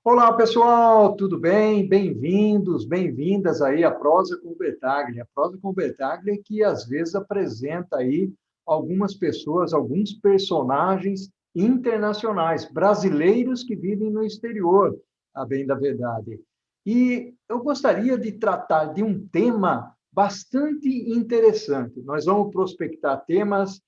Olá, pessoal, tudo bem? Bem-vindos, bem-vindas aí à Prosa com Bertaglia. A Prosa com Bertaglia que às vezes apresenta aí algumas pessoas, alguns personagens internacionais, brasileiros que vivem no exterior, a bem da verdade. E eu gostaria de tratar de um tema bastante interessante. Nós vamos prospectar temas,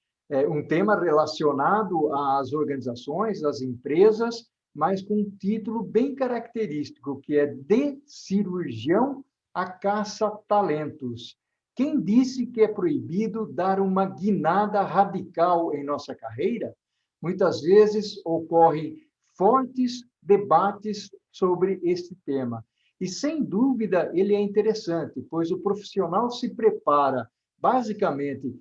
um tema relacionado às organizações, às empresas, mas com um título bem característico, que é De Cirurgião a Caça-Talentos. Quem disse que é proibido dar uma guinada radical em nossa carreira? Muitas vezes ocorrem fortes debates sobre este tema. E, sem dúvida, ele é interessante, pois o profissional se prepara, basicamente,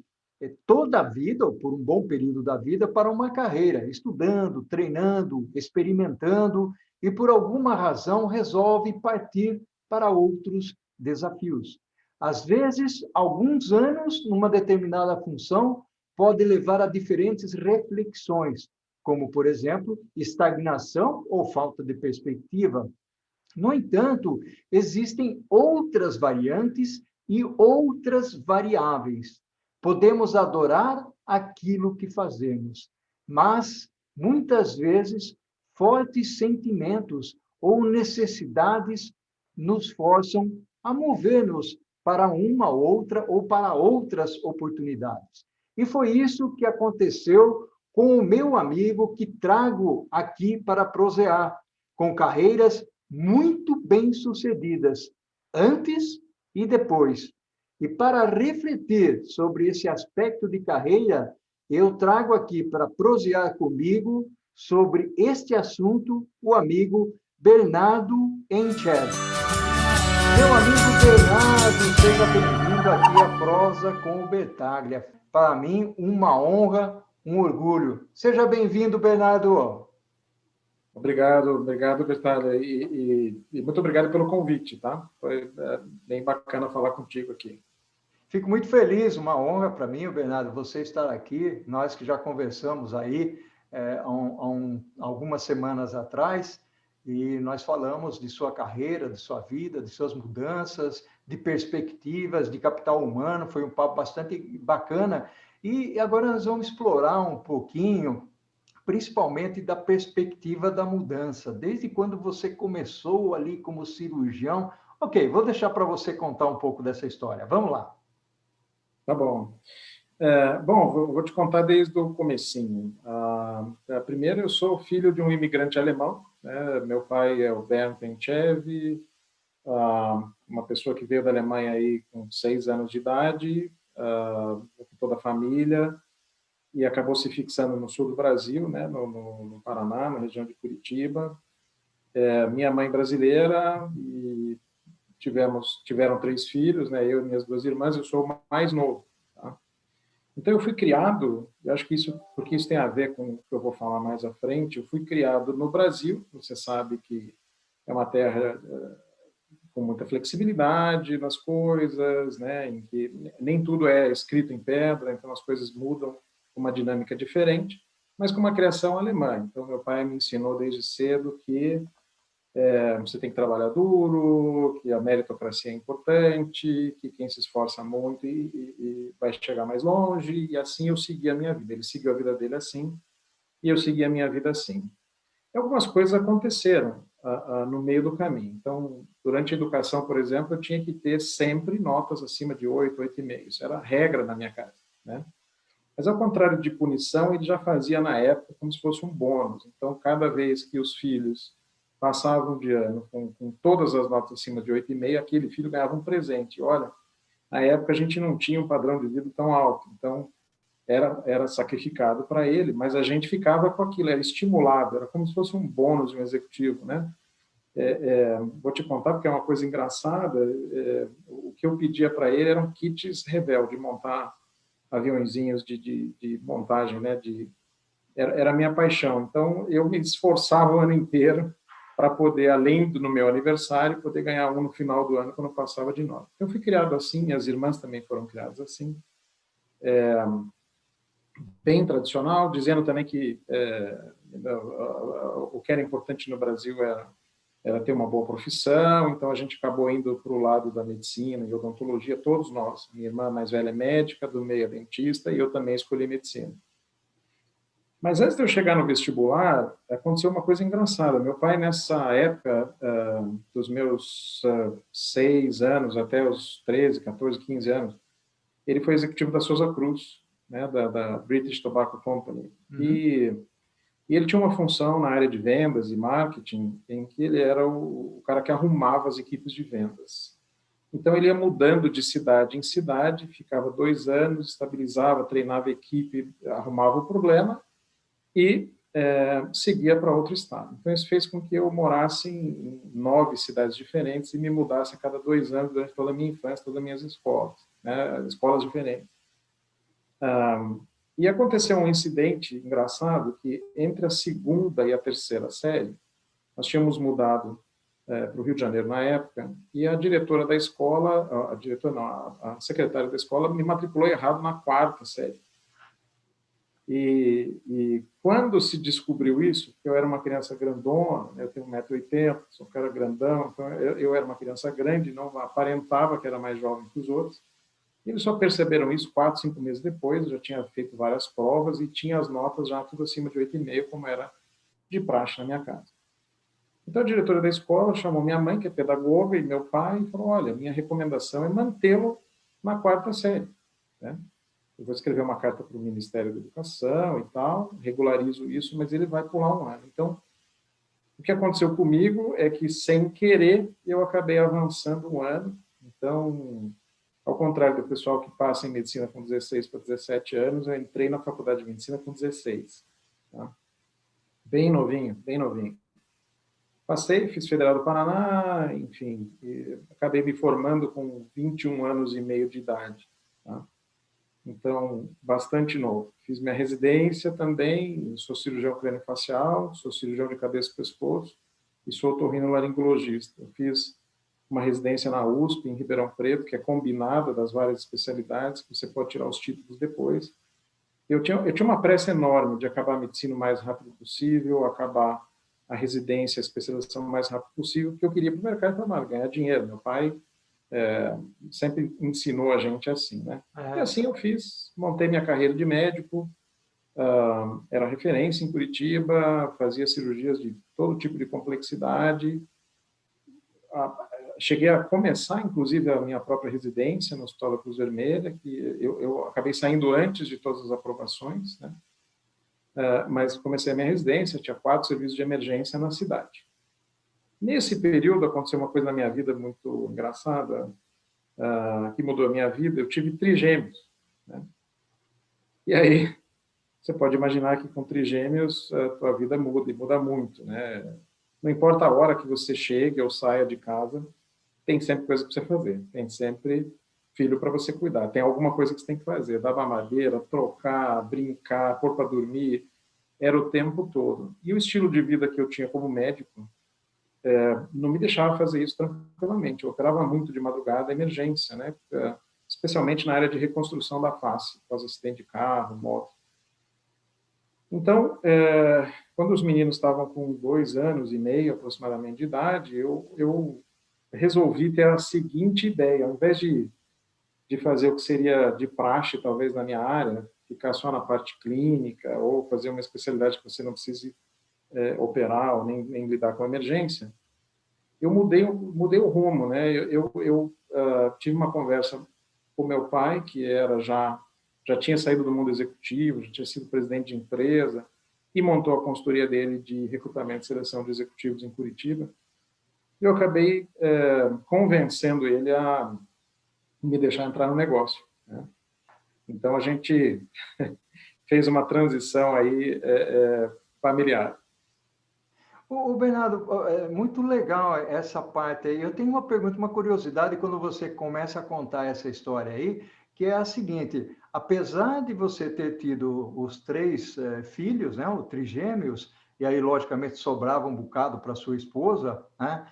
toda a vida, ou por um bom período da vida, para uma carreira, estudando, treinando, experimentando, e por alguma razão resolve partir para outros desafios. Às vezes, alguns anos numa determinada função pode levar a diferentes reflexões, como, por exemplo, estagnação ou falta de perspectiva. No entanto, existem outras variantes e outras variáveis. Podemos adorar aquilo que fazemos, mas muitas vezes fortes sentimentos ou necessidades nos forçam a mover-nos para uma outra ou para outras oportunidades. E foi isso que aconteceu com o meu amigo que trago aqui para prosear, com carreiras muito bem-sucedidas, antes e depois. E para refletir sobre esse aspecto de carreira, eu trago aqui para prosear comigo sobre este assunto o amigo Bernardo Encher. Meu amigo Bernardo, seja bem-vindo aqui à Prosa com o Bertaglia. Para mim, uma honra, um orgulho. Seja bem-vindo, Bernardo. Obrigado, Bertalha, e muito obrigado pelo convite, tá? Foi bem bacana falar contigo aqui. Fico muito feliz, uma honra para mim, Bernardo, você estar aqui. Nós que já conversamos aí algumas semanas atrás, e nós falamos de sua carreira, de sua vida, de suas mudanças, de perspectivas, de capital humano. Foi um papo bastante bacana. E agora nós vamos explorar um pouquinho, principalmente da perspectiva da mudança. Desde quando você começou ali como cirurgião. Ok, vou deixar para você contar um pouco dessa história. Vamos lá. Tá bom. Bom, vou te contar desde o comecinho. Primeiro, eu sou filho de um imigrante alemão, né? Meu pai é o Bernd Penchev, uma pessoa que veio da Alemanha aí com 6 anos de idade, com toda a família, e acabou se fixando no sul do Brasil, né? no Paraná, na região de Curitiba. Minha mãe brasileira, e tiveram 3 filhos, né? Eu e minhas 2 irmãs, eu sou o mais novo. Tá? Então eu fui criado, eu acho que porque isso tem a ver com o que eu vou falar mais à frente, eu fui criado no Brasil, você sabe que é uma terra com muita flexibilidade nas coisas, né? Em que nem tudo é escrito em pedra, então as coisas mudam com uma dinâmica diferente, mas com uma criação alemã. Então meu pai me ensinou desde cedo que você tem que trabalhar duro, que a meritocracia é importante, que quem se esforça muito e vai chegar mais longe, e assim eu segui a minha vida. Ele seguiu a vida dele assim, e eu segui a minha vida assim. E algumas coisas aconteceram no meio do caminho. Então, durante a educação, por exemplo, eu tinha que ter sempre notas acima de 8, 8,5. Isso era a regra na minha casa, né? Mas, ao contrário de punição, ele já fazia na época como se fosse um bônus. Então, cada vez que os filhos passavam de ano com todas as notas acima de 8,5, aquele filho ganhava um presente. Olha, na época a gente não tinha um padrão de vida tão alto, então era sacrificado para ele, mas a gente ficava com aquilo, era estimulado, era como se fosse um bônus de um executivo, né? Vou te contar porque é uma coisa engraçada, o que eu pedia para ele eram kits Rebel, de montar aviãozinhos de montagem, né? Era a minha paixão, então eu me esforçava o ano inteiro para poder, além do no meu aniversário, poder ganhar um no final do ano, quando eu passava de 9. Eu fui criado assim, minhas irmãs também foram criadas assim, bem tradicional, dizendo também que o que era importante no Brasil era ter uma boa profissão, então a gente acabou indo para o lado da medicina e odontologia, todos nós. Minha irmã mais velha é médica, do meio é dentista, e eu também escolhi medicina. Mas antes de eu chegar no vestibular, aconteceu uma coisa engraçada. Meu pai, nessa época, dos meus 6 anos até os 13, 14, 15 anos, ele foi executivo da Souza Cruz, né, da British Tobacco Company. E ele tinha uma função na área de vendas e marketing, em que ele era o cara que arrumava as equipes de vendas. Então, ele ia mudando de cidade em cidade, ficava 2 anos, estabilizava, treinava a equipe, arrumava o problema e seguia para outro estado. Então, isso fez com que eu morasse em 9 cidades diferentes e me mudasse a cada 2 anos durante toda a minha infância, todas as minhas escolas, né, escolas diferentes. E aconteceu um incidente engraçado que entre a 2ª e a 3ª série, nós tínhamos mudado para o Rio de Janeiro na época, e a diretora da escola, a secretária da escola me matriculou errado na 4ª série. E quando se descobriu isso, que eu era uma criança grandona, eu tenho 1,80 m, sou um cara grandão, então eu era uma criança grande, não aparentava que era mais jovem que os outros. E eles só perceberam isso 4, 5 meses depois, eu já tinha feito várias provas e tinha as notas já tudo acima de 8,5, como era de praxe na minha casa. Então a diretora da escola chamou minha mãe, que é pedagoga, e meu pai, e falou: olha, minha recomendação é mantê-lo na 4ª série, né? Eu vou escrever uma carta para o Ministério da Educação e tal, regularizo isso, mas ele vai pular um ano. Então, o que aconteceu comigo é que, sem querer, eu acabei avançando um ano. Então, ao contrário do pessoal que passa em medicina com 16 para 17 anos, eu entrei na faculdade de medicina com 16. Tá? Bem novinho, bem novinho. Passei, fiz Federal do Paraná, enfim, acabei me formando com 21 anos e meio de idade. Tá? Então, bastante novo. Fiz minha residência também, sou cirurgião craniofacial, sou cirurgião de cabeça e pescoço e sou otorrinolaringologista. Eu fiz uma residência na USP, em Ribeirão Preto, que é combinada das várias especialidades, que você pode tirar os títulos depois. Eu tinha uma pressa enorme de acabar a medicina o mais rápido possível, acabar a residência, a especialização o mais rápido possível, porque eu queria ir para o mercado de trabalho, ganhar dinheiro. Meu pai sempre ensinou a gente assim, né? E assim eu fiz, montei minha carreira de médico, era referência em Curitiba, fazia cirurgias de todo tipo de complexidade, cheguei a começar, inclusive, a minha própria residência no Hospital da Cruz Vermelha, que eu acabei saindo antes de todas as aprovações, né? Mas comecei a minha residência, tinha 4 serviços de emergência na cidade. Nesse período, aconteceu uma coisa na minha vida muito engraçada, que mudou a minha vida. Eu tive trigêmeos, né? E aí, você pode imaginar que com trigêmeos, a tua vida muda, e muda muito, né? Não importa a hora que você chegue ou saia de casa, tem sempre coisa para você fazer, tem sempre filho para você cuidar, tem alguma coisa que você tem que fazer, dar mamadeira, trocar, brincar, pôr para dormir, era o tempo todo. E o estilo de vida que eu tinha como médico não me deixava fazer isso tranquilamente. Eu operava muito de madrugada, emergência, né? Especialmente na área de reconstrução da face, após acidente de carro, moto. Então, quando os meninos estavam com 2 anos e meio aproximadamente de idade, eu resolvi ter a seguinte ideia: ao invés de fazer o que seria de praxe, talvez, na minha área, ficar só na parte clínica, ou fazer uma especialidade que você não precise operar ou nem lidar com emergência, eu mudei o rumo, né? Eu tive uma conversa com meu pai, que já tinha saído do mundo executivo, já tinha sido presidente de empresa, e montou a consultoria dele de recrutamento e seleção de executivos em Curitiba. E eu acabei convencendo ele a me deixar entrar no negócio, né? Então, a gente fez uma transição aí familiar. O Bernardo, é muito legal essa parte aí. Eu tenho uma pergunta, uma curiosidade quando você começa a contar essa história aí, que é a seguinte: apesar de você ter tido os 3 filhos, né, os trigêmeos, e aí logicamente sobrava um bocado para sua esposa, né?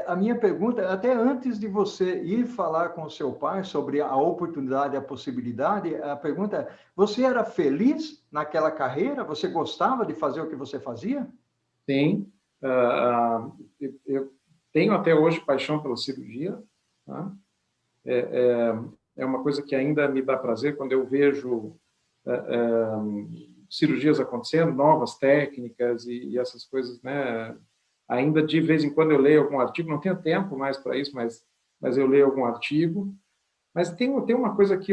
A minha pergunta, até antes de você ir falar com o seu pai sobre a oportunidade, a possibilidade, a pergunta é: você era feliz naquela carreira? Você gostava de fazer o que você fazia? Sim. tenho até hoje paixão pela cirurgia, tá? É uma coisa que ainda me dá prazer quando eu vejo cirurgias acontecendo, novas técnicas e essas coisas, né? Ainda de vez em quando eu leio algum artigo, não tenho tempo mais para isso, mas eu leio algum artigo. Mas tem uma coisa que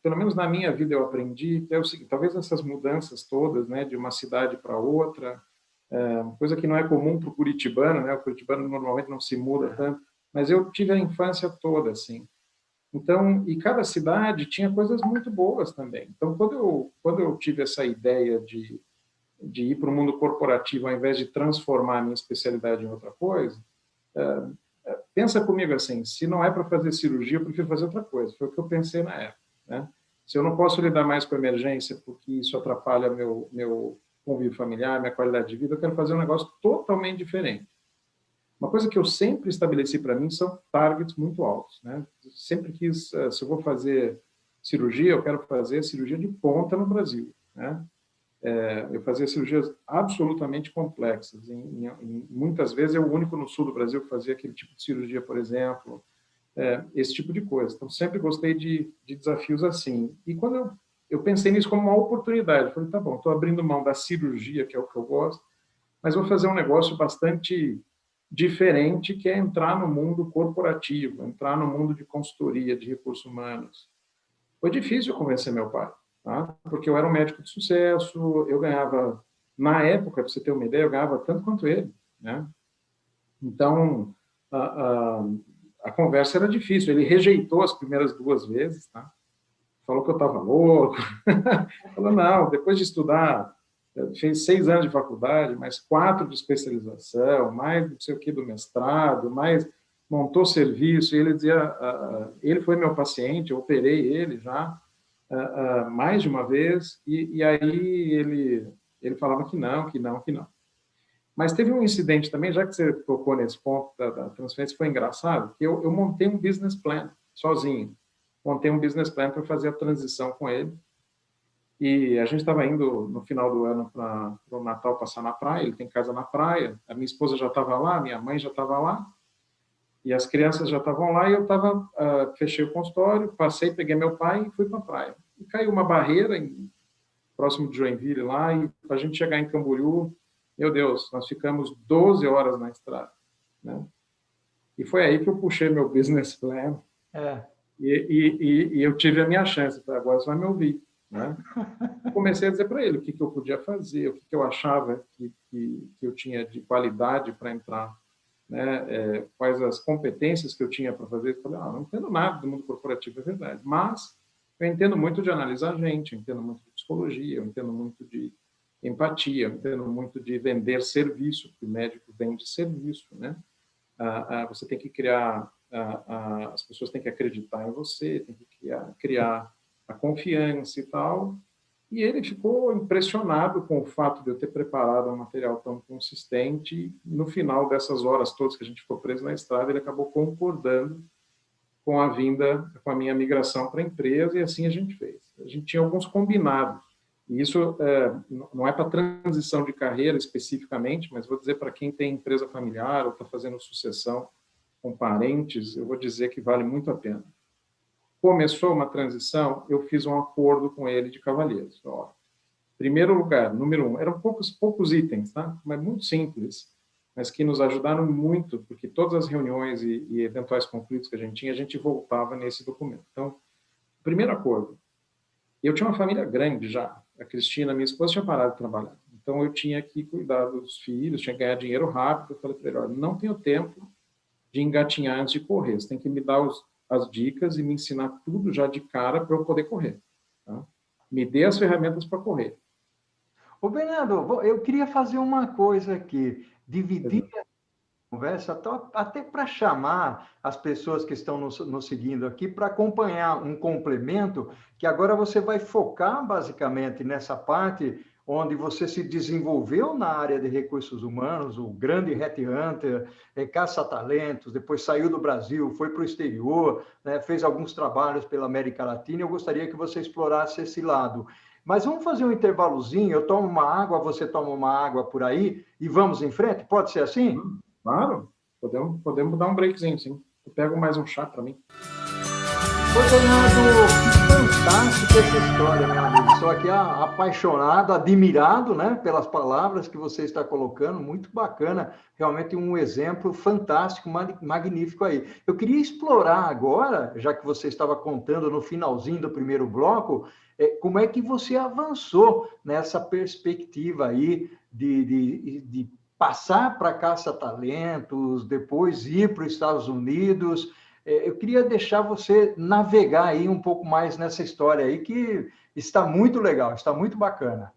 pelo menos na minha vida, eu aprendi, que é o seguinte: talvez essas mudanças todas, né, de uma cidade para outra, uma coisa que não é comum para o curitibano, né? O curitibano normalmente não se muda tanto, mas eu tive a infância toda assim. Então, e cada cidade tinha coisas muito boas também. Então, quando eu tive essa ideia de ir para o mundo corporativo, ao invés de transformar a minha especialidade em outra coisa, pensa comigo assim: se não é para fazer cirurgia, eu prefiro fazer outra coisa. Foi o que eu pensei na época, né? Se eu não posso lidar mais com emergência, porque isso atrapalha meu convívio familiar, minha qualidade de vida, eu quero fazer um negócio totalmente diferente. Uma coisa que eu sempre estabeleci para mim são targets muito altos, né? Sempre quis, se eu vou fazer cirurgia, eu quero fazer cirurgia de ponta no Brasil, né? Eu fazia cirurgias absolutamente complexas. Muitas vezes, eu o único no sul do Brasil que fazia aquele tipo de cirurgia, por exemplo, esse tipo de coisa. Então, sempre gostei de desafios assim. E quando eu pensei nisso como uma oportunidade, eu falei, tá bom, estou abrindo mão da cirurgia, que é o que eu gosto, mas vou fazer um negócio bastante diferente, que é entrar no mundo corporativo, entrar no mundo de consultoria, de recursos humanos. Foi difícil convencer meu pai, tá? Porque eu era um médico de sucesso, eu ganhava, na época, para você ter uma ideia, eu ganhava tanto quanto ele, né? Então, a conversa era difícil. Ele rejeitou as primeiras 2 vezes, tá? Falou que eu estava louco. Falou, não, depois de estudar, fez 6 anos de faculdade, mais 4 de especialização, mais não sei o que do mestrado, mais montou serviço, e ele dizia, ele foi meu paciente, eu operei ele já mais de uma vez, e aí ele falava que não, que não, que não. Mas teve um incidente também, já que você tocou nesse ponto da transferência, foi engraçado, que eu montei um business plan sozinho. Montei um business plan para fazer a transição com ele. E a gente estava indo no final do ano para o Natal passar na praia, ele tem casa na praia, a minha esposa já estava lá, minha mãe já estava lá, e as crianças já estavam lá, e eu fechei o consultório, passei, peguei meu pai e fui para a praia. E caiu uma barreira próximo de Joinville lá, e para a gente chegar em Camboriú, meu Deus, nós ficamos 12 horas na estrada, né? E foi aí que eu puxei meu business plan, e eu tive a minha chance. Agora você vai me ouvir, né? Comecei a dizer para ele o que eu podia fazer, o que eu achava que eu tinha de qualidade para entrar, né? Quais as competências que eu tinha para fazer. Eu falei, não entendo nada do mundo corporativo, é verdade, mas eu entendo muito de analisar gente, eu entendo muito de psicologia, eu entendo muito de empatia, eu entendo muito de vender serviço, porque o médico vende serviço, né? Você tem que criar, as pessoas têm que acreditar em você, tem que criar a confiança e tal. E ele ficou impressionado com o fato de eu ter preparado um material tão consistente. E no final dessas horas todas que a gente ficou preso na estrada, ele acabou concordando com com a minha migração para a empresa, e assim a gente fez. A gente tinha alguns combinados. E isso não é para transição de carreira especificamente, mas vou dizer para quem tem empresa familiar ou está fazendo sucessão com parentes, eu vou dizer que vale muito a pena. Começou uma transição, eu fiz um acordo com ele de cavalheiros. Ó, primeiro lugar, número 1, eram poucos itens, tá? Mas muito simples, mas que nos ajudaram muito, porque todas as reuniões e eventuais conflitos que a gente voltava nesse documento. Então, primeiro acordo. Eu tinha uma família grande já. A Cristina, minha esposa, tinha parado de trabalhar. Então, eu tinha que cuidar dos filhos, tinha que ganhar dinheiro rápido. Eu falei para ele, olha, não tenho tempo de engatinhar antes de correr. Você tem que me dar as dicas e me ensinar tudo já de cara para eu poder correr. Tá? Me dê as ferramentas para correr. Ô, Bernardo, eu queria fazer uma coisa aqui, dividir a conversa até para chamar as pessoas que estão nos seguindo aqui para acompanhar um complemento, que agora você vai focar basicamente nessa parte onde você se desenvolveu na área de recursos humanos, o grande headhunter, caça-talentos, depois saiu do Brasil, foi para o exterior, né, fez alguns trabalhos pela América Latina. Eu gostaria que você explorasse esse lado. Mas vamos fazer um intervalozinho, eu tomo uma água, você toma uma água por aí, e vamos em frente? Pode ser assim? Claro, Podemos dar um breakzinho, sim. Eu pego mais um chá para mim. Ô, Reinaldo, que fantástica essa história, meu amigo. Estou aqui apaixonado, admirado, né, pelas palavras que você está colocando. Muito bacana. Realmente um exemplo fantástico, magnífico aí. Eu queria explorar agora, já que você estava contando no finalzinho do primeiro bloco, como é que você avançou nessa perspectiva aí de passar para caça-talentos, depois ir para os Estados Unidos. Eu queria deixar você navegar aí um pouco mais nessa história aí, que está muito legal, está muito bacana.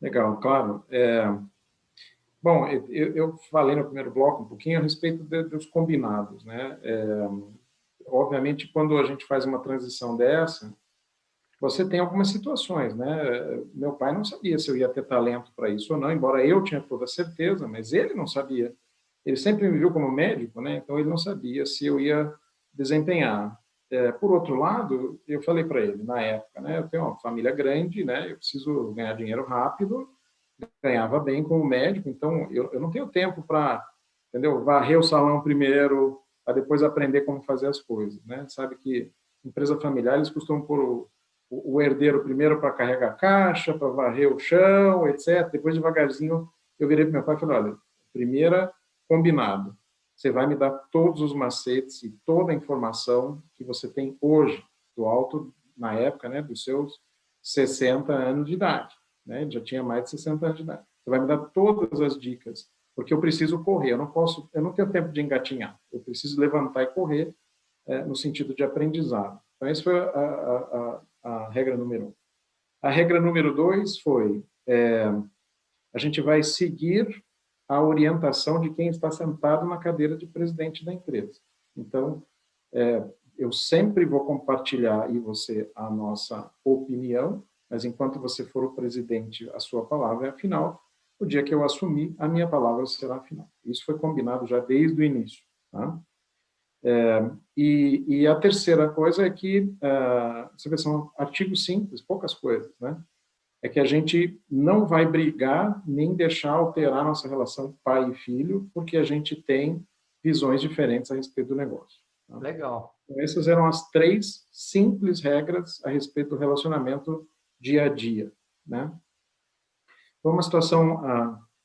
Legal, claro. Bom, eu falei no primeiro bloco um pouquinho a respeito dos combinados, né? Obviamente, quando a gente faz uma transição dessa, você tem algumas situações, né? Meu pai não sabia se eu ia ter talento para isso ou não, embora eu tinha toda a certeza, mas ele não sabia. Ele sempre me viu como médico, né? Então ele não sabia se eu ia desempenhar. Por outro lado, eu falei para ele na época, né? Eu tenho uma família grande, né? Eu preciso ganhar dinheiro rápido. Ganhava bem como médico, então eu não tenho tempo para, entendeu? Varrer o salão primeiro, para depois aprender como fazer as coisas, né? Sabe que empresa familiar eles costumam pôr o herdeiro primeiro para carregar a caixa, para varrer o chão, etc. Depois, devagarzinho, eu virei para meu pai e falei, olha, primeira, combinado, você vai me dar todos os macetes e toda a informação que você tem hoje, do alto, na época, né, dos seus 60 anos de idade, né? Ele já tinha mais de 60 anos de idade. Você vai me dar todas as dicas, porque eu preciso correr, eu não tenho tempo de engatinhar, eu preciso levantar e correr no sentido de aprendizado. Então, essa foi a regra número 1. A regra número 2 foi, a gente vai seguir a orientação de quem está sentado na cadeira de presidente da empresa. Então, eu sempre vou compartilhar e você a nossa opinião, mas enquanto você for o presidente, a sua palavra é a final. O dia que eu assumir, a minha palavra será a final. Isso foi combinado já desde o início. Tá? E a terceira coisa é que, você vê, são artigos simples, poucas coisas, né? É que a gente não vai brigar nem deixar alterar nossa relação pai e filho, porque a gente tem visões diferentes a respeito do negócio. Tá? Legal. Então, essas eram as 3 simples regras a respeito do relacionamento dia a dia, né? Foi uma situação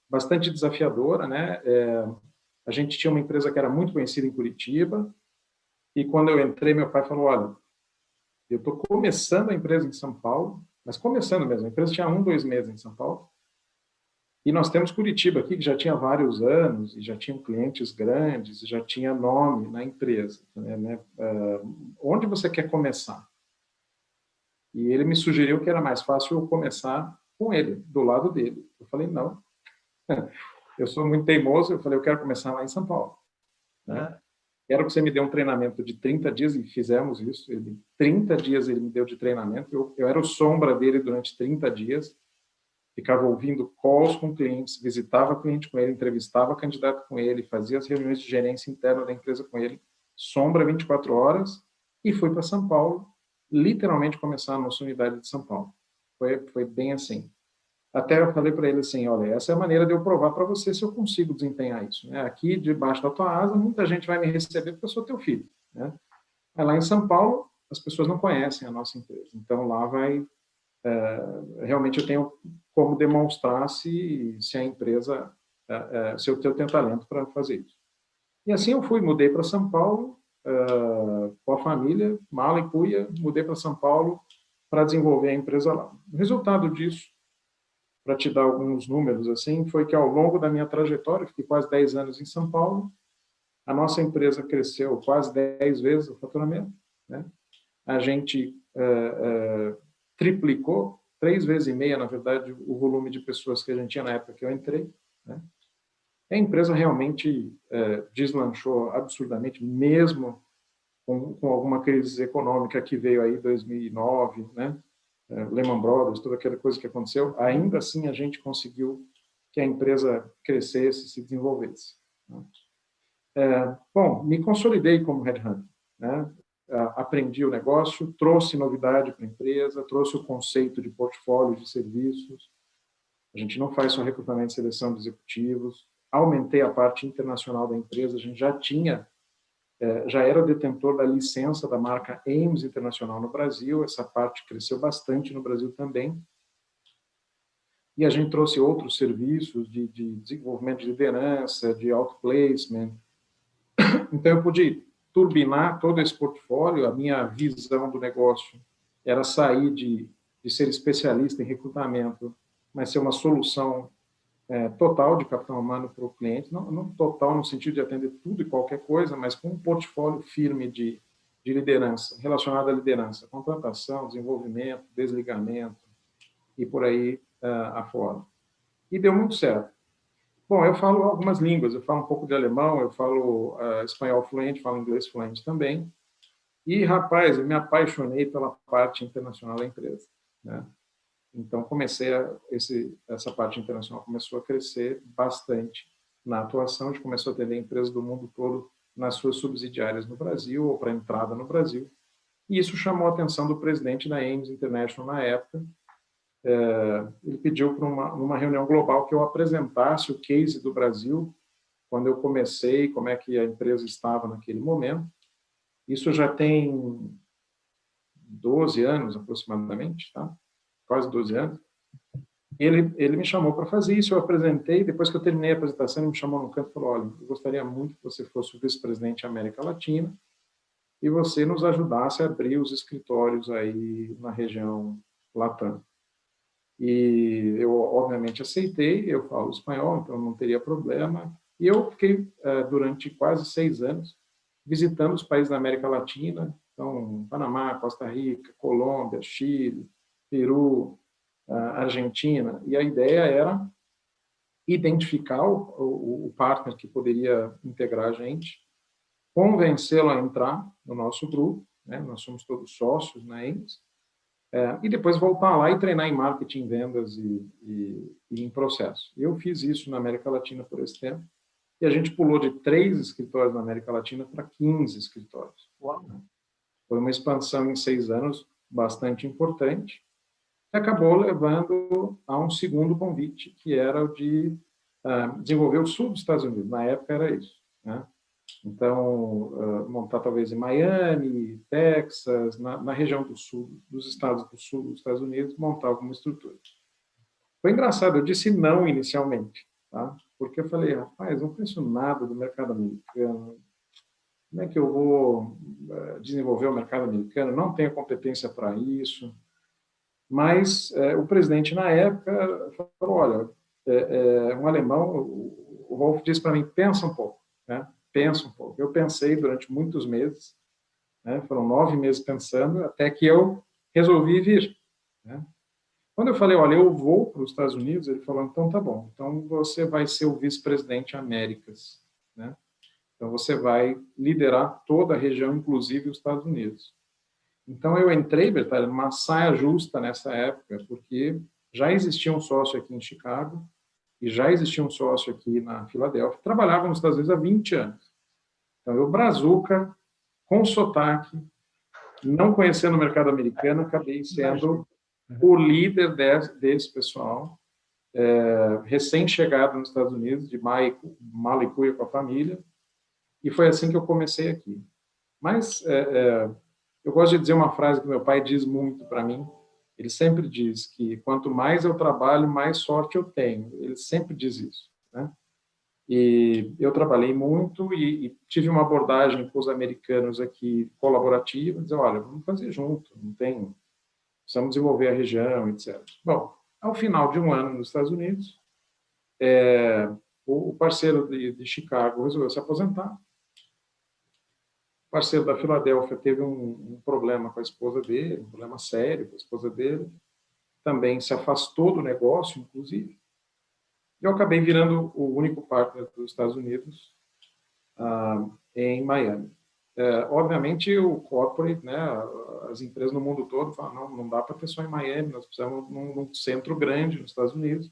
bastante desafiadora, né? A gente tinha uma empresa que era muito conhecida em Curitiba, e quando eu entrei, meu pai falou, olha, eu estou começando a empresa em São Paulo, mas começando mesmo, a empresa tinha 1, 2 meses em São Paulo, e nós temos Curitiba aqui, que já tinha vários anos, e já tinham clientes grandes, e já tinha nome na empresa. Né? Onde você quer começar? E ele me sugeriu que era mais fácil eu começar com ele, do lado dele. Eu falei, não. Eu sou muito teimoso, eu falei, eu quero começar lá em São Paulo. Né? Quero que você me dê um treinamento de 30 dias, e fizemos isso. 30 dias ele me deu de treinamento. Eu era o sombra dele durante 30 dias. Ficava ouvindo calls com clientes, visitava cliente com ele, entrevistava candidato com ele, fazia as reuniões de gerência interna da empresa com ele, sombra 24 horas, e fui para São Paulo, literalmente começar a nossa unidade de São Paulo. Foi bem assim. Até eu falei para ele assim, olha, essa é a maneira de eu provar para você se eu consigo desempenhar isso. Né? Aqui, debaixo da tua asa, muita gente vai me receber porque eu sou teu filho. Né? Mas lá em São Paulo, as pessoas não conhecem a nossa empresa. Então, lá realmente eu tenho como demonstrar se a empresa, se eu tenho talento para fazer isso. E assim eu mudei para São Paulo, com a família, mala e cuia, mudei para São Paulo para desenvolver a empresa lá. O resultado disso, para te dar alguns números assim, foi que ao longo da minha trajetória, fiquei quase 10 anos em São Paulo, a nossa empresa cresceu quase 10 vezes o faturamento, né? A gente triplicou, 3,5 vezes, na verdade, o volume de pessoas que a gente tinha na época que eu entrei, né? A empresa realmente deslanchou absurdamente, mesmo com alguma crise econômica que veio aí em 2009, né? Lehman Brothers, toda aquela coisa que aconteceu, ainda assim a gente conseguiu que a empresa crescesse, se desenvolvesse. Né? Bom, me consolidei como headhunter, né? Aprendi o negócio, trouxe novidade para a empresa, trouxe o conceito de portfólio de serviços. A gente não faz só recrutamento e seleção de executivos, aumentei a parte internacional da empresa, a gente já era detentor da licença da marca Ames Internacional no Brasil, essa parte cresceu bastante no Brasil também, e a gente trouxe outros serviços de desenvolvimento de liderança, de outplacement. Então, eu pude turbinar todo esse portfólio, a minha visão do negócio era sair de ser especialista em recrutamento, mas ser uma solução total de capital humano para o cliente, não total no sentido de atender tudo e qualquer coisa, mas com um portfólio firme de liderança, relacionado à liderança, contratação, desenvolvimento, desligamento e por aí afora. E deu muito certo. Bom, eu falo algumas línguas, eu falo um pouco de alemão, eu falo espanhol fluente, falo inglês fluente também. E, rapaz, eu me apaixonei pela parte internacional da empresa, né? Então, essa parte internacional começou a crescer bastante na atuação, a gente começou a atender empresas do mundo todo nas suas subsidiárias no Brasil, ou para entrada no Brasil. E isso chamou a atenção do presidente da Ames International na época. Ele pediu para numa reunião global que eu apresentasse o case do Brasil, quando eu comecei, como é que a empresa estava naquele momento. Isso já tem 12 anos, aproximadamente, tá? Quase 12 anos. Ele me chamou para fazer isso, eu apresentei, depois que eu terminei a apresentação, ele me chamou no canto e falou, olha, eu gostaria muito que você fosse o vice-presidente da América Latina e você nos ajudasse a abrir os escritórios aí na região Latam. E eu, obviamente, aceitei, eu falo espanhol, então não teria problema. E eu fiquei, durante quase 6 anos, visitando os países da América Latina, então, Panamá, Costa Rica, Colômbia, Chile, Peru, Argentina. E a ideia era identificar o partner que poderia integrar a gente, convencê-lo a entrar no nosso grupo, né? Nós somos todos sócios na Ames, e depois voltar lá e treinar em marketing, vendas e em processo. Eu fiz isso na América Latina por esse tempo, e a gente pulou de 3 escritórios na América Latina para 15 escritórios. Uau. Foi uma expansão em 6 anos bastante importante, que acabou levando a um segundo convite, que era o de desenvolver o sul dos Estados Unidos. Na época era isso, né? Então, montar talvez em Miami, Texas, na região do sul, dos estados do sul dos Estados Unidos, montar alguma estrutura. Foi engraçado, eu disse não inicialmente, tá? Porque eu falei, rapaz, não conheço nada do mercado americano, como é que eu vou desenvolver o mercado americano? Não tenho competência para isso. Mas o presidente, na época, falou, olha, um alemão, o Wolf disse para mim, pensa um pouco, né? Pensa um pouco. Eu pensei durante muitos meses, né? Foram 9 meses pensando, até que eu resolvi vir, né? Quando eu falei, olha, eu vou para os Estados Unidos, ele falou, então tá bom, então você vai ser o vice-presidente Américas, né? Então você vai liderar toda a região, inclusive os Estados Unidos. Então eu entrei, Bertalha, numa saia justa nessa época, porque já existia um sócio aqui em Chicago e já existia um sócio aqui na Filadélfia, trabalhava nos Estados Unidos há 20 anos. Então eu, brazuca, com sotaque, não conhecendo o mercado americano, acabei sendo o líder desse pessoal, recém-chegado nos Estados Unidos, de mala e cuia com a família, e foi assim que eu comecei aqui. Mas eu gosto de dizer uma frase que meu pai diz muito para mim. Ele sempre diz que quanto mais eu trabalho, mais sorte eu tenho. Ele sempre diz isso, né? E eu trabalhei muito e tive uma abordagem com os americanos aqui colaborativa, dizer, olha, vamos fazer junto, não tem, precisamos desenvolver a região, etc. Bom, ao final de um ano nos Estados Unidos, o parceiro de Chicago resolveu se aposentar. O parceiro da Filadélfia teve um problema com a esposa dele, um problema sério com a esposa dele, também se afastou do negócio, inclusive. Eu acabei virando o único partner dos Estados Unidos em Miami. Obviamente, o corporate, né, as empresas no mundo todo falam, não dá para ter só em Miami, nós precisamos num centro grande nos Estados Unidos.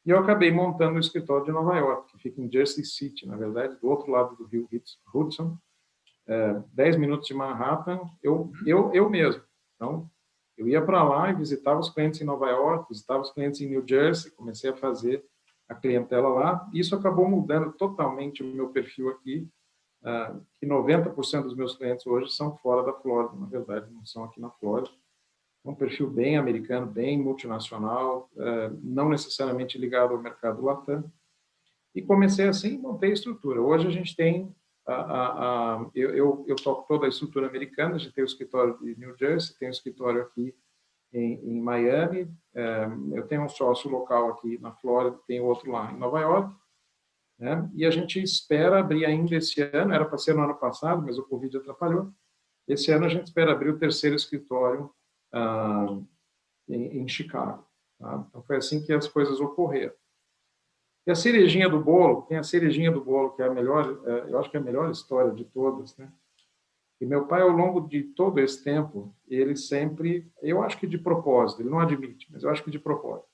E eu acabei montando o escritório de Nova York, que fica em Jersey City, na verdade, do outro lado do rio Hudson, 10 minutos de Manhattan, eu mesmo. Então, eu ia para lá e visitava os clientes em Nova York, visitava os clientes em New Jersey, comecei a fazer a clientela lá. Isso acabou mudando totalmente o meu perfil aqui, que 90% dos meus clientes hoje são fora da Flórida, na verdade, não são aqui na Flórida. Um perfil bem americano, bem multinacional, não necessariamente ligado ao mercado Latam. E comecei assim, montei a estrutura. Hoje a gente tem, eu toco toda a estrutura americana, a gente tem o escritório de New Jersey, tem o escritório aqui em Miami, eu tenho um sócio local aqui na Flórida, tem outro lá em Nova York, né? E a gente espera abrir ainda esse ano, era para ser no ano passado, mas o Covid atrapalhou. Esse ano a gente espera abrir o terceiro escritório em Chicago. Tá? Então foi assim que as coisas ocorreram. E a cerejinha do bolo, tem a cerejinha do bolo, que é a melhor, eu acho que é a melhor história de todas, né? E meu pai, ao longo de todo esse tempo, ele sempre, eu acho que de propósito, ele não admite, mas eu acho que de propósito,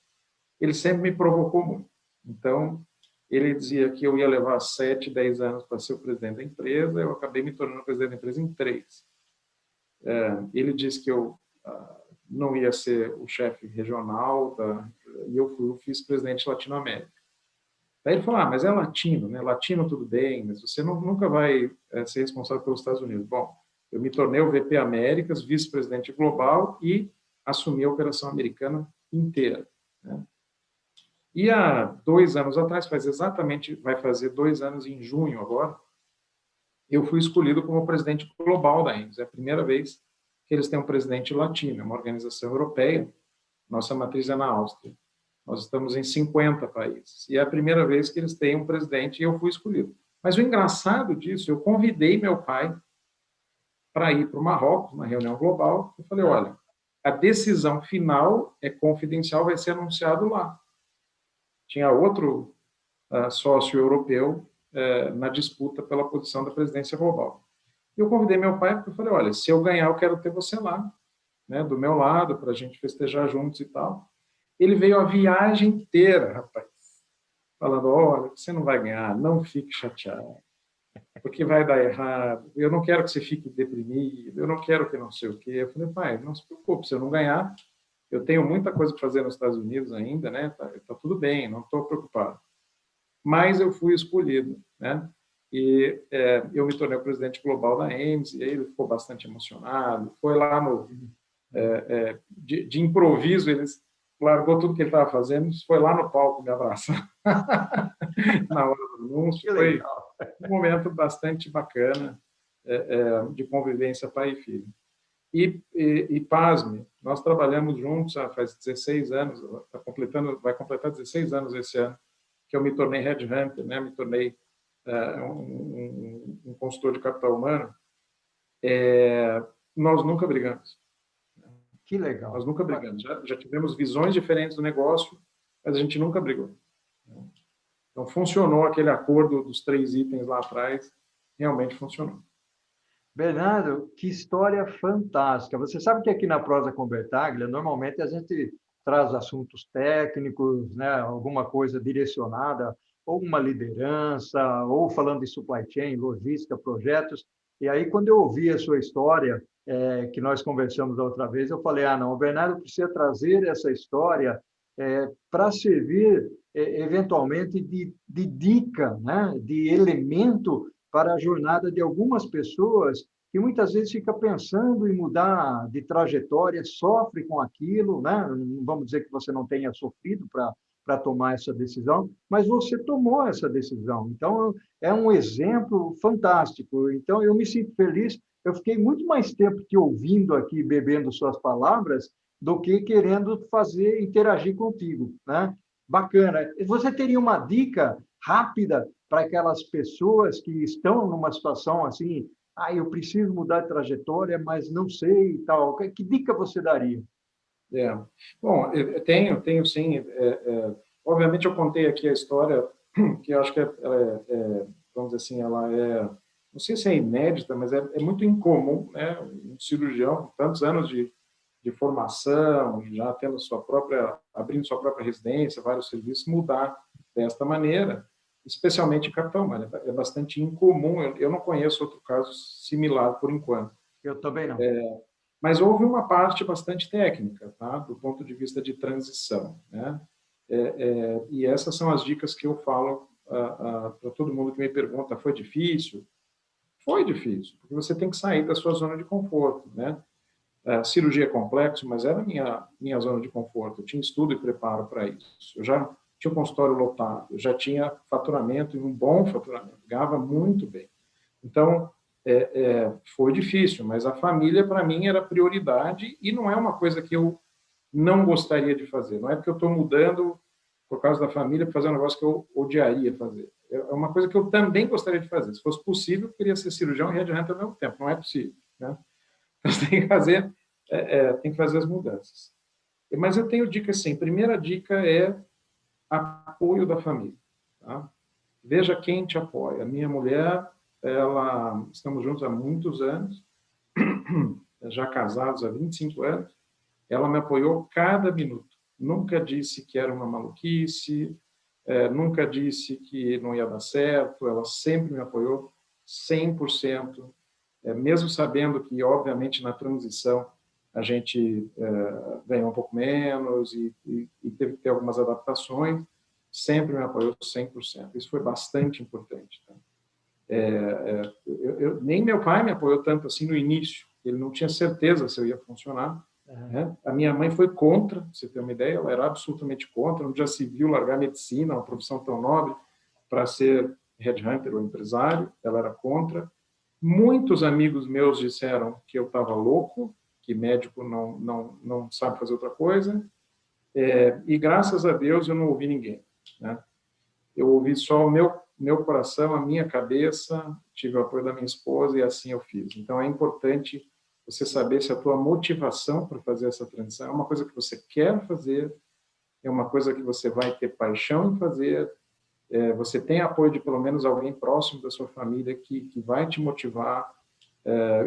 ele sempre me provocou muito. Então, ele dizia que eu ia levar 7, 10 anos para ser o presidente da empresa, eu acabei me tornando presidente da empresa em 3. Ele disse que eu não ia ser o chefe regional, e eu fui o vice-presidente latino-américa. Daí ele falou, mas é latino, né? Latino tudo bem, mas você nunca vai ser responsável pelos Estados Unidos. Bom, eu me tornei o VP Américas, vice-presidente global e assumi a operação americana inteira, né? E há 2 anos atrás, vai fazer 2 anos em junho agora, eu fui escolhido como presidente global da EMS. É a primeira vez que eles têm um presidente latino, é uma organização europeia, nossa matriz é na Áustria. Nós estamos em 50 países. E é a primeira vez que eles têm um presidente e eu fui escolhido. Mas o engraçado disso, eu convidei meu pai para ir para o Marrocos, uma reunião global. Eu falei, olha, a decisão final é confidencial, vai ser anunciado lá. Tinha outro sócio europeu na disputa pela posição da presidência global. Eu convidei meu pai porque eu falei, olha, se eu ganhar, eu quero ter você lá, né, do meu lado, para a gente festejar juntos e tal. Ele veio a viagem inteira, rapaz, falando, olha, você não vai ganhar, não fique chateado, porque vai dar errado, eu não quero que você fique deprimido, eu não quero que não sei o quê. Eu falei, pai, não se preocupe, se eu não ganhar, eu tenho muita coisa para fazer nos Estados Unidos ainda, né? Tá tudo bem, não estou preocupado. Mas eu fui escolhido, né? E eu me tornei o presidente global da EMS, e aí ele ficou bastante emocionado, foi lá de improviso, ele largou tudo que ele estava fazendo, foi lá no palco me abraçar na hora do anúncio. Foi um momento bastante bacana de convivência pai e filho. E pasme, nós trabalhamos juntos faz 16 anos, vai completar 16 anos esse ano, que eu me tornei headhunter, né? Me tornei um consultor de capital humano. Nós nunca brigamos. Que legal. Nós nunca brigamos. Já tivemos visões diferentes do negócio, mas a gente nunca brigou. Então, funcionou aquele acordo dos 3 itens lá atrás, realmente funcionou. Bernardo, que história fantástica. Você sabe que aqui na Prosa com Bertaglia, normalmente a gente traz assuntos técnicos, né, alguma coisa direcionada, ou uma liderança, ou falando de supply chain, logística, projetos. E aí, quando eu ouvi a sua história, que nós conversamos da outra vez, eu falei, não, o Bernardo precisa trazer essa história para servir, eventualmente, de dica, né, de elemento para a jornada de algumas pessoas que muitas vezes fica pensando em mudar de trajetória, sofre com aquilo, né? Não vamos dizer que você não tenha sofrido para tomar essa decisão, mas você tomou essa decisão. Então, é um exemplo fantástico. Então, eu me sinto feliz. Eu fiquei muito mais tempo te ouvindo aqui, bebendo suas palavras, do que querendo interagir contigo, né? Bacana. Você teria uma dica rápida para aquelas pessoas que estão numa situação assim, eu preciso mudar de trajetória, mas não sei e tal. Que dica você daria? Bom, eu tenho sim. Obviamente, eu contei aqui a história, que eu acho que vamos dizer assim, ela não sei se é inédita, mas é muito incomum, né? Um cirurgião, tantos anos de formação, já tendo abrindo sua própria residência, vários serviços, mudar desta maneira, especialmente em capital humano. É bastante incomum, eu não conheço outro caso similar por enquanto. Eu também não. Mas houve uma parte bastante técnica, tá? Do ponto de vista de transição, né? E essas são as dicas que eu falo para todo mundo que me pergunta, foi difícil? Foi difícil, porque você tem que sair da sua zona de conforto, né? A cirurgia é complexo, mas era minha zona de conforto. Eu tinha estudo e preparo para isso. Eu já tinha um consultório lotado, eu já tinha faturamento, e um bom faturamento, ganhava muito bem. Então, foi difícil, mas a família, para mim, era prioridade e não é uma coisa que eu não gostaria de fazer. Não é porque eu estou mudando por causa da família para fazer um negócio que eu odiaria fazer. É uma coisa que eu também gostaria de fazer. Se fosse possível, eu queria ser cirurgião e headhunter ao mesmo tempo. Não é possível, né? Você tem que fazer, tem que fazer as mudanças. Mas eu tenho dica assim. Primeira dica é apoio da família. Tá? Veja quem te apoia. A minha mulher, estamos juntos há muitos anos, já casados há 25 anos. Ela me apoiou cada minuto. Nunca disse que era uma maluquice, nunca disse que não ia dar certo. Ela sempre me apoiou 100%. Mesmo sabendo que, obviamente, na transição a gente ganhou um pouco menos e teve que ter algumas adaptações, sempre me apoiou 100%. Isso foi bastante importante. Tá? Nem meu pai me apoiou tanto assim no início. Ele não tinha certeza se eu ia funcionar. Né? A minha mãe foi contra, pra você ter uma ideia, ela era absolutamente contra, não já se viu largar medicina, uma profissão tão nobre, para ser headhunter ou empresário, ela era contra. Muitos amigos meus disseram que eu estava louco, que médico não sabe fazer outra coisa, e graças a Deus eu não ouvi ninguém. Né? Eu ouvi só o meu coração, a minha cabeça, tive o apoio da minha esposa e assim eu fiz. Então é importante você saber se a tua motivação para fazer essa transição é uma coisa que você quer fazer, é uma coisa que você vai ter paixão em fazer, você tem apoio de pelo menos alguém próximo da sua família que vai te motivar,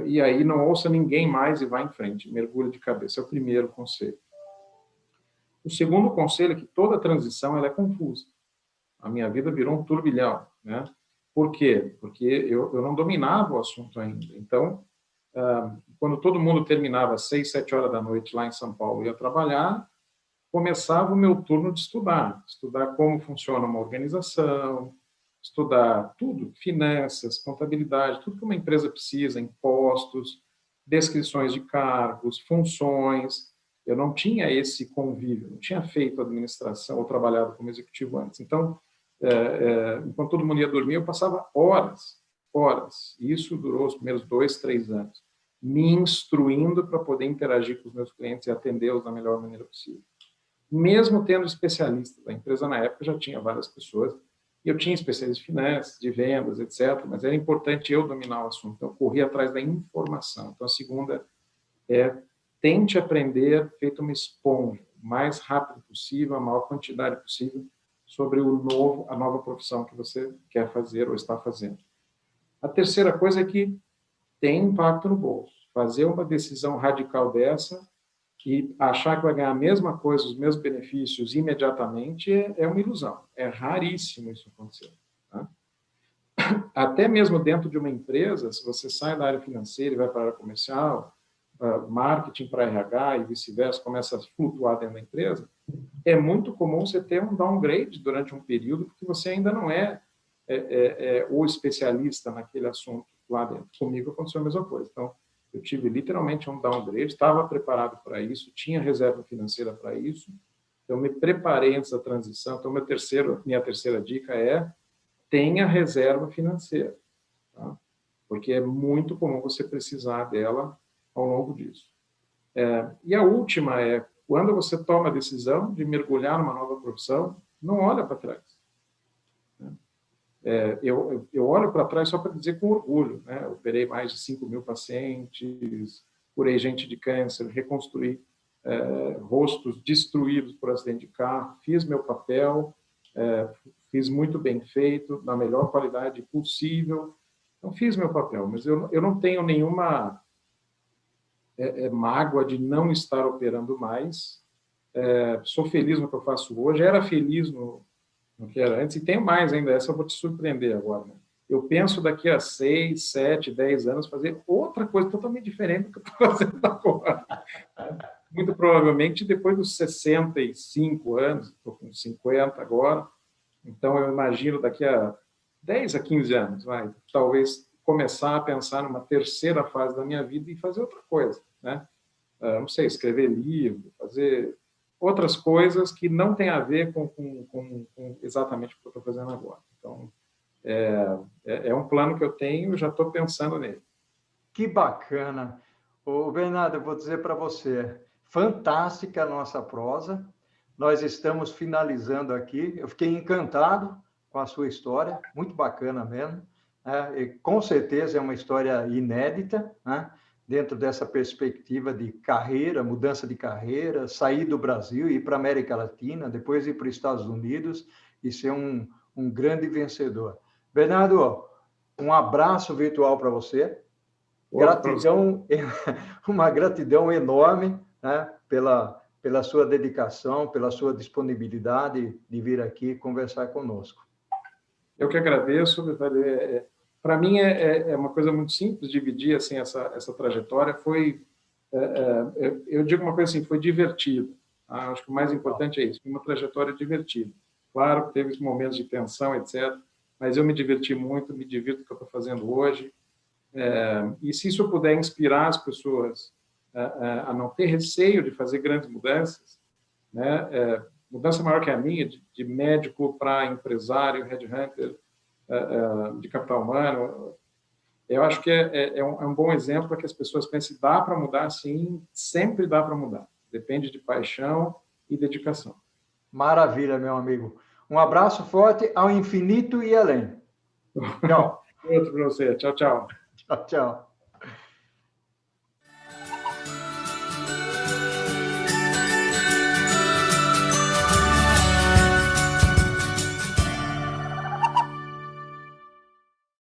e aí não ouça ninguém mais e vá em frente, mergulhe de cabeça. É o primeiro conselho. O segundo conselho é que toda transição ela é confusa. A minha vida virou um turbilhão. Né? Por quê? Porque eu não dominava o assunto ainda. Então, quando todo mundo terminava às 6, 7 horas da noite lá em São Paulo e ia trabalhar, começava o meu turno de estudar como funciona uma organização, estudar tudo, finanças, contabilidade, tudo que uma empresa precisa, impostos, descrições de cargos, funções. Eu não tinha esse convívio, não tinha feito administração ou trabalhado como executivo antes. Então, enquanto todo mundo ia dormir, eu passava horas. E isso durou os primeiros 2, 3 anos, me instruindo para poder interagir com os meus clientes e atendê-los da melhor maneira possível. Mesmo tendo especialistas, a empresa na época já tinha várias pessoas, e eu tinha especialistas de finanças, de vendas, etc., mas era importante eu dominar o assunto, então eu corri atrás da informação. Então a segunda é tente aprender feito uma esponja, o mais rápido possível, a maior quantidade possível, sobre a nova profissão que você quer fazer ou está fazendo. A terceira coisa é que tem impacto no bolso. Fazer uma decisão radical dessa e achar que vai ganhar a mesma coisa, os mesmos benefícios imediatamente é uma ilusão. É raríssimo isso acontecer. Tá? Até mesmo dentro de uma empresa, se você sai da área financeira e vai para a área comercial, marketing para RH e vice-versa, começa a flutuar dentro da empresa, é muito comum você ter um downgrade durante um período, porque você ainda não é o especialista naquele assunto lá dentro. Comigo aconteceu a mesma coisa. Então, eu tive literalmente um downgrade, estava preparado para isso, tinha reserva financeira para isso, então me preparei antes da transição. Então, minha terceira dica é tenha reserva financeira, tá? Porque é muito comum você precisar dela ao longo disso. E a última é, quando você toma a decisão de mergulhar numa nova profissão, não olha para trás. Eu olho para trás só para dizer com orgulho. Né? Eu operei mais de 5.000 pacientes, curei gente de câncer, reconstruí rostos destruídos por acidente de carro, fiz meu papel, fiz muito bem feito, na melhor qualidade possível. Então, fiz meu papel, mas eu não tenho nenhuma mágoa de não estar operando mais. Sou feliz no que eu faço hoje, era feliz no que era antes, e tenho mais ainda, essa eu vou te surpreender agora. Né? Eu penso daqui a 6, 7, 10 anos fazer outra coisa totalmente diferente do que eu estou fazendo agora. muito provavelmente depois dos 65 anos, estou com 50 agora, então eu imagino daqui a 10 a 15 anos, talvez começar a pensar numa terceira fase da minha vida e fazer outra coisa, né? Não sei, escrever livro, fazer outras coisas que não tem a ver com exatamente o que eu estou fazendo agora. Então, é um plano que eu tenho, já estou pensando nele. Que bacana. Ô, Bernardo, eu vou dizer para você, fantástica a nossa prosa. Nós estamos finalizando aqui. Eu fiquei encantado com a sua história, muito bacana mesmo. E, com certeza é uma história inédita, né? Dentro dessa perspectiva de carreira, mudança de carreira, sair do Brasil, ir para a América Latina, depois ir para os Estados Unidos e ser um grande vencedor. Bernardo, um abraço virtual para você. Gratidão, uma gratidão enorme, né, pela sua dedicação, pela sua disponibilidade de vir aqui conversar conosco. Eu que agradeço, para mim é uma coisa muito simples dividir assim essa trajetória. Eu digo uma coisa assim, foi divertido. Acho que o mais importante é isso, foi uma trajetória divertida. Claro que teve momentos de tensão, etc., mas eu me diverti muito, me divirto com o que eu estou fazendo hoje. E se isso puder inspirar as pessoas a não ter receio de fazer grandes mudanças, né? Mudança maior que a minha, de médico para empresário, headhunter, de capital humano, eu acho que é um bom exemplo para que as pessoas pensem, dá para mudar sim, sempre dá para mudar. Depende de paixão e dedicação. Maravilha, meu amigo. Um abraço forte ao infinito e além. Tchau. Outro para você. Tchau, tchau. Tchau, tchau.